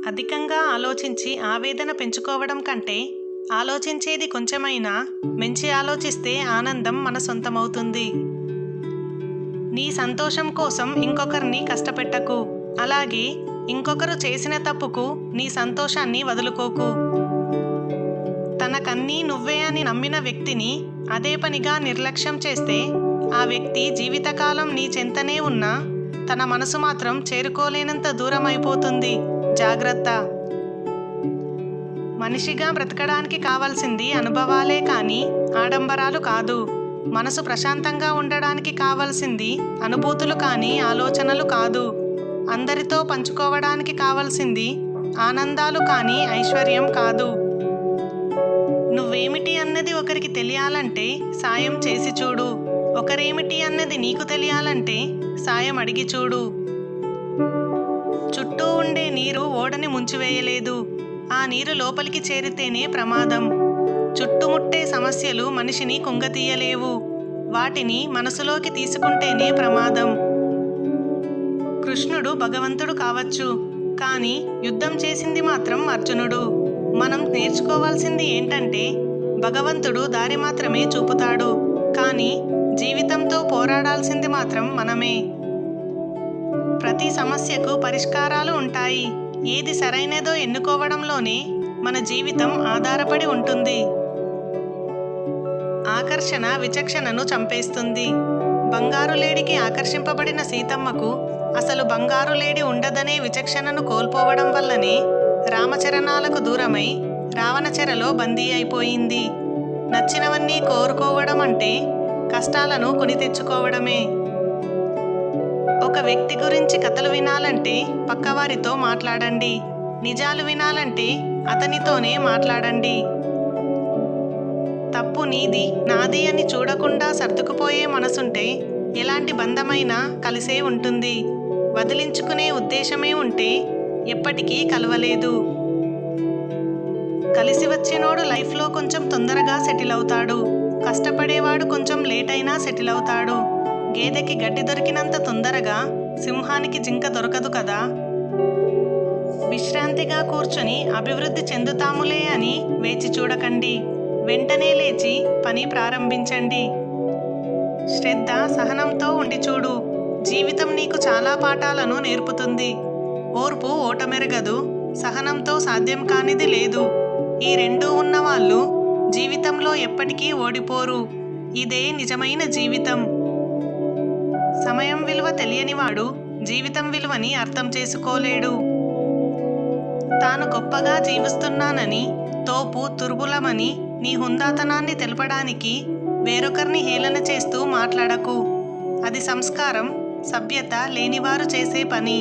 అధికంగా ఆలోచించి ఆవేదన పెంచుకోవడం కంటే ఆలోచించేది కొంచెమైనా మంచి ఆలోచిస్తే ఆనందం మన సొంతమవుతుంది. నీ సంతోషం కోసం ఇంకొకరిని కష్టపెట్టకు. అలాగే ఇంకొకరు చేసిన తప్పుకు నీ సంతోషాన్ని వదులుకోకు. తనకన్నీ నువ్వే అని నమ్మిన వ్యక్తిని అదే పనిగా నిర్లక్ష్యం చేస్తే ఆ వ్యక్తి జీవితకాలం నీ చెంతనే ఉన్నా తన మనసు మాత్రం చేరుకోలేనంత దూరం అయిపోతుంది. జాగ్రత్త. మనిషిగా బ్రతకడానికి కావాల్సింది అనుభవాలే కానీ ఆడంబరాలు కాదు. మనసు ప్రశాంతంగా ఉండడానికి కావాల్సింది అనుభూతులు కానీ ఆలోచనలు కాదు. అందరితో పంచుకోవడానికి కావాల్సింది ఆనందాలు కానీ ఐశ్వర్యం కాదు. నువ్వేమిటి అన్నది ఒకరికి తెలియాలంటే సాయం చేసి చూడు. ఒకరేమిటి అన్నది నీకు తెలియాలంటే సాయం అడిగి చూడు. చుట్టూ ఉండే నీరు ఓడని ముంచివేయలేదు. ఆ నీరు లోపలికి చేరితేనే ప్రమాదం. చుట్టుముట్టే సమస్యలు మనిషిని కుంగతీయలేవు. వాటిని మనసులోకి తీసుకుంటేనే ప్రమాదం. కృష్ణుడు భగవంతుడు కావచ్చు, కానీ యుద్ధం చేసింది మాత్రం అర్జునుడు. మనం నేర్చుకోవాల్సింది ఏంటంటే భగవంతుడు దారి మాత్రమే చూపుతాడు, కానీ జీవితంతో పోరాడాల్సింది మాత్రం మనమే. ప్రతి సమస్యకు పరిష్కారాలు ఉంటాయి. ఏది సరైనదో ఎన్నుకోవడంలోనే మన జీవితం ఆధారపడి ఉంటుంది. ఆకర్షణ విచక్షణను చంపేస్తుంది. బంగారు లేడికి ఆకర్షింపబడిన సీతమ్మకు అసలు బంగారు లేడి ఉండదనే విచక్షణను కోల్పోవడం వల్లనే రామచరణాలకు దూరమై రావణ చెరలో బందీ అయిపోయింది. నచ్చినవన్నీ కోరుకోవడం అంటే కష్టాలను కొని తెచ్చుకోవడమే. ఒక వ్యక్తి గురించి కథలు వినాలంటే పక్కవారితో మాట్లాడండి. నిజాలు వినాలంటే అతనితోనే మాట్లాడండి. తప్పు నీది నాది అని చూడకుండా సర్దుకుపోయే మనసుంటే ఎలాంటి బంధమైనా కలిసే ఉంటుంది. వదిలించుకునే ఉద్దేశమే ఉంటే ఎప్పటికీ కలవలేదు. కలిసి వచ్చినోడు లైఫ్లో కొంచెం తొందరగా సెటిల్ అవుతాడు. కష్టపడేవాడు కొంచెం లేట్ అయినా సెటిల్ అవుతాడు. గేదెకి గడ్డి దొరికినంత తొందరగా సింహానికి జింక దొరకదు కదా. విశ్రాంతిగా కూర్చొని అభివృద్ధి చెందుతాములే అని వేచి చూడకండి. వెంటనే లేచి పని ప్రారంభించండి. శ్రద్ధ సహనంతో ఉండి చూడు. జీవితం నీకు చాలా పాఠాలను నేర్పుతుంది. ఓర్పు ఓటమెరగదు. సహనంతో సాధ్యం కానిది లేదు. ఈ రెండూ ఉన్నవాళ్ళు జీవితంలో ఎప్పటికీ ఓడిపోరు. ఇదే నిజమైన జీవితం. సమయం విలువ తెలియనివాడు జీవితం విలువని అర్థం చేసుకోలేడు. తాను గొప్పగా జీవిస్తున్నానని, తోపు తుర్బులమని నీ హుందాతనాన్ని తెలపడానికి వేరొకరిని హేళన చేస్తూ మాట్లాడకు. అది సంస్కారం, సభ్యత లేనివారు చేసే పని.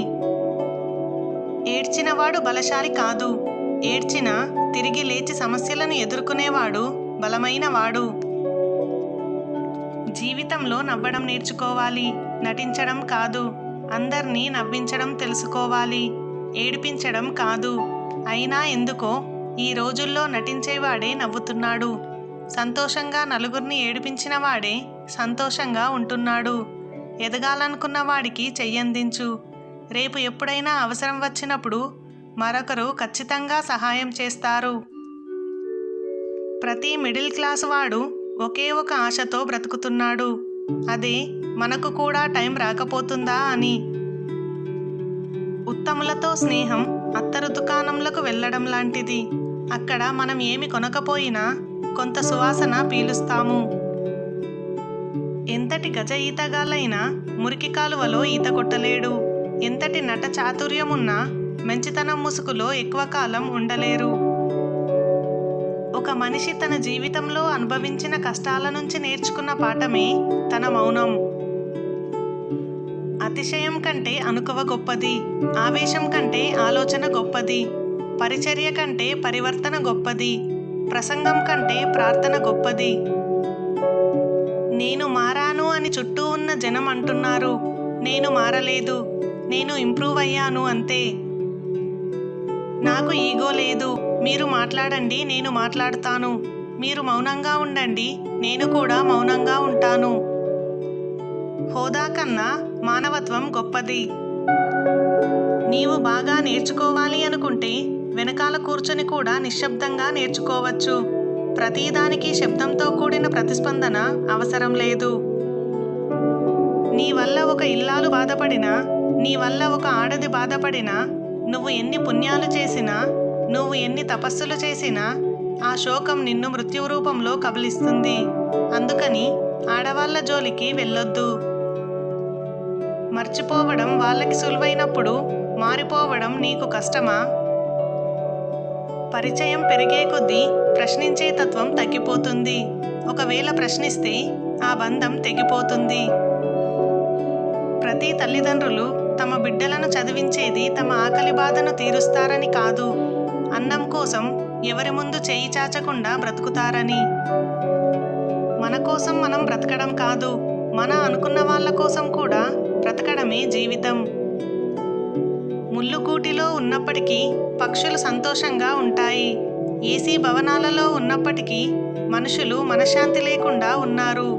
ఏడ్చినవాడు బలశాలి కాదు. ఏడ్చినా తిరిగి లేచి సమస్యలను ఎదుర్కొనేవాడు బలమైనవాడు. జీవితంలో నవ్వడం నేర్చుకోవాలి, నటించడం కాదు. అందర్నీ నవ్వించడం తెలుసుకోవాలి, ఏడిపించడం కాదు. అయినా ఎందుకో ఈ రోజుల్లో నటించేవాడే నవ్వుతున్నాడు. సంతోషంగా నలుగురిని ఏడిపించిన వాడే సంతోషంగా ఉంటున్నాడు. ఎదగాలనుకున్న వాడికి చెయ్యందించు. రేపు ఎప్పుడైనా అవసరం వచ్చినప్పుడు మరొకరు ఖచ్చితంగా సహాయం చేస్తారు. ప్రతి మిడిల్ క్లాస్ వాడు ఒకే ఒక ఆశతో బ్రతుకుతున్నాడు. అదే మనకు కూడా టైం రాకపోతుందా అని. ఉత్తములతో స్నేహం అత్తరు దుకాణంలకు వెళ్ళడం లాంటిది. అక్కడ మనం ఏమి కొనకపోయినా కొంత సువాసన పీలుస్తాము. ఎంతటి గజ ఈతగాళ్ళైనా మురికి కాలువలో ఈత కొట్టలేడు. ఎంతటి నట చాతుర్యమున్నా మంచితనం ముసుగులో ఎక్కువ కాలం ఉండలేరు. ఒక మనిషి తన జీవితంలో అనుభవించిన కష్టాల నుంచి నేర్చుకున్న పాఠమే తన మౌనం. అతిశయం కంటే అనుకువ గొప్పది. ఆవేశం కంటే ఆలోచన గొప్పది. పరిచర్య కంటే పరివర్తన గొప్పది. ప్రసంగం కంటే ప్రార్థన గొప్పది. నేను మారాను అని చుట్టూ ఉన్న జనం అంటున్నారు. నేను మారలేదు, నేను ఇంప్రూవ్ అయ్యాను అంతే. నాకు ఈగో లేదు. మీరు మాట్లాడండి, నేను మాట్లాడతాను. మీరు మౌనంగా ఉండండి, నేను కూడా మౌనంగా ఉంటాను. హోదా కన్నా మానవత్వం గొప్పది. నీవు బాగా నేర్చుకోవాలి అనుకుంటే వెనకాల కూర్చొని కూడా నిశ్శబ్దంగా నేర్చుకోవచ్చు. ప్రతిదానికి శబ్దంతో కూడిన ప్రతిస్పందన అవసరం లేదు. నీ వల్ల ఒక ఇల్లాలు బాధపడినా, నీ వల్ల ఒక ఆడది బాధపడినా, నువ్వు ఎన్ని పుణ్యాలు చేసినా, నువ్వు ఎన్ని తపస్సులు చేసినా ఆ శోకం నిన్ను మృత్యు రూపంలో కబలిస్తుంది. అందుకని ఆడవాళ్ళ జోలికి వెళ్ళొద్దు. మర్చిపోవడం వాళ్ళకి సులువైనప్పుడు మారిపోవడం నీకు కష్టమా? పరిచయం పెరిగే కొద్దీ ప్రశ్నించే తత్వం తగ్గిపోతుంది. ఒకవేళ ప్రశ్నిస్తే ఆ బంధం తెగిపోతుంది. ప్రతి తల్లిదండ్రులు తమ బిడ్డలను చదివించేది తమ ఆకలి బాధను తీరుస్తారని కాదు, అన్నం కోసం ఎవరి ముందు చేయి చాచకుండా బ్రతుకుతారని. మన కోసం మనం బ్రతకడం కాదు, మన అనుకున్న వాళ్ళ కోసం కూడా బ్రతకడమే జీవితం. ముల్లుగూటిలో ఉన్నప్పటికీ పక్షులు సంతోషంగా ఉంటాయి. ఏసీ భవనాలలో ఉన్నప్పటికీ మనుషులు మనశ్శాంతి లేకుండా ఉన్నారు.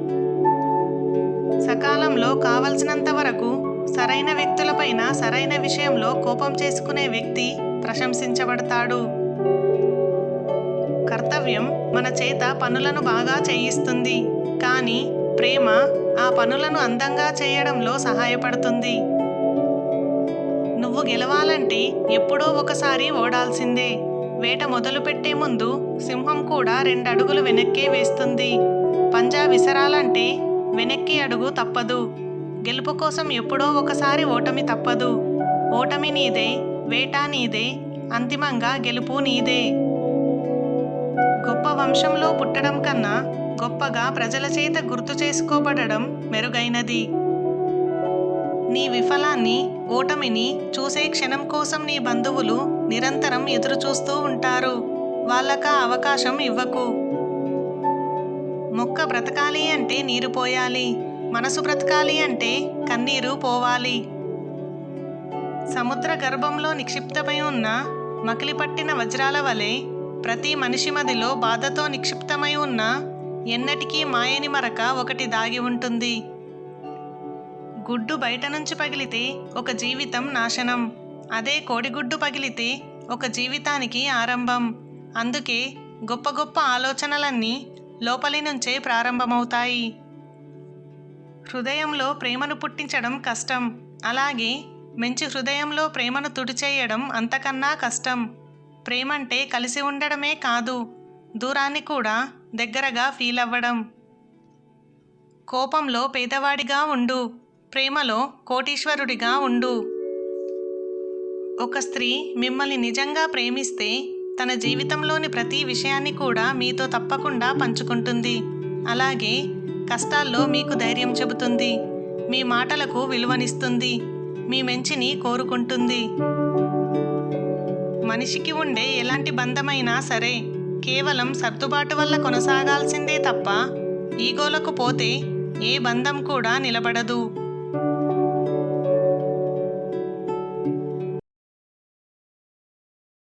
సకాలంలో కావలసినంత వరకు సరైన వ్యక్తులపైన సరైన విషయంలో కోపం చేసుకునే వ్యక్తి ప్రశంసించబడతాడు. కర్తవ్యం మన చేత పనులను బాగా చేయిస్తుంది, కానీ ప్రేమ ఆ పనులను అందంగా చేయడంలో సహాయపడుతుంది. నువ్వు గెలవాలంటే ఎప్పుడో ఒకసారి ఓడాల్సిందే. వేట మొదలుపెట్టే ముందు సింహం కూడా 2 అడుగులు వెనక్కే వేస్తుంది. పంజా విసరాలంటే వెనక్కి అడుగు తప్పదు. గెలుపు కోసం ఎప్పుడో ఒకసారి ఓటమి తప్పదు. ఓటమి నీదే, వేట నీదే, అంతిమంగా గెలుపు నీదే. గొప్ప వంశంలో పుట్టడం కన్నా గొప్పగా ప్రజల చేత గుర్తు చేసుకోబడడం మెరుగైనది. నీ విఫలాన్ని, ఓటమిని చూసే క్షణం కోసం నీ బంధువులు నిరంతరం ఎదురు చూస్తూ ఉంటారు. వాళ్ళకా అవకాశం ఇవ్వకు. మొక్క బ్రతకాలి అంటే నీరు పోయాలి, మనసు బ్రతకాలి అంటే కన్నీరు పోవాలి. సముద్ర గర్భంలో నిక్షిప్తమై ఉన్న మకిలిపట్టిన వజ్రాల వలె ప్రతి మనిషి మదిలో బాధతో నిక్షిప్తమై ఉన్న ఎన్నటికీ మాయని మరక ఒకటి దాగి ఉంటుంది. గుడ్డు బయట నుంచి పగిలితే ఒక జీవితం నాశనం, అదే కోడిగుడ్డు పగిలితే ఒక జీవితానికి ఆరంభం. అందుకే గొప్ప గొప్ప ఆలోచనలన్నీ లోపలి నుంచే ప్రారంభమవుతాయి. హృదయంలో ప్రేమను పుట్టించడం కష్టం, అలాగే మంచి హృదయంలో ప్రేమను తుడిచేయడం అంతకన్నా కష్టం. ప్రేమంటే కలిసి ఉండడమే కాదు, దూరాన్ని కూడా దగ్గరగా ఫీల్ అవ్వడం. కోపంలో పేదవాడిగా ఉండు, ప్రేమలో కోటీశ్వరుడిగా ఉండు. ఒక స్త్రీ మిమ్మల్ని నిజంగా ప్రేమిస్తే తన జీవితంలోని ప్రతి విషయాన్ని కూడా మీతో తప్పకుండా పంచుకుంటుంది. అలాగే కష్టాల్లో మీకు ధైర్యం చెబుతుంది, మీ మాటలకు విలువనిస్తుంది, మీ మంచిని కోరుకుంటుంది. మనిషికి ఉండే ఎలాంటి బంధమైనా సరే కేవలం సర్దుబాటు వల్ల కొనసాగాల్సిందే తప్ప ఈగోలకు పోతే ఏ బంధం కూడా నిలబడదు.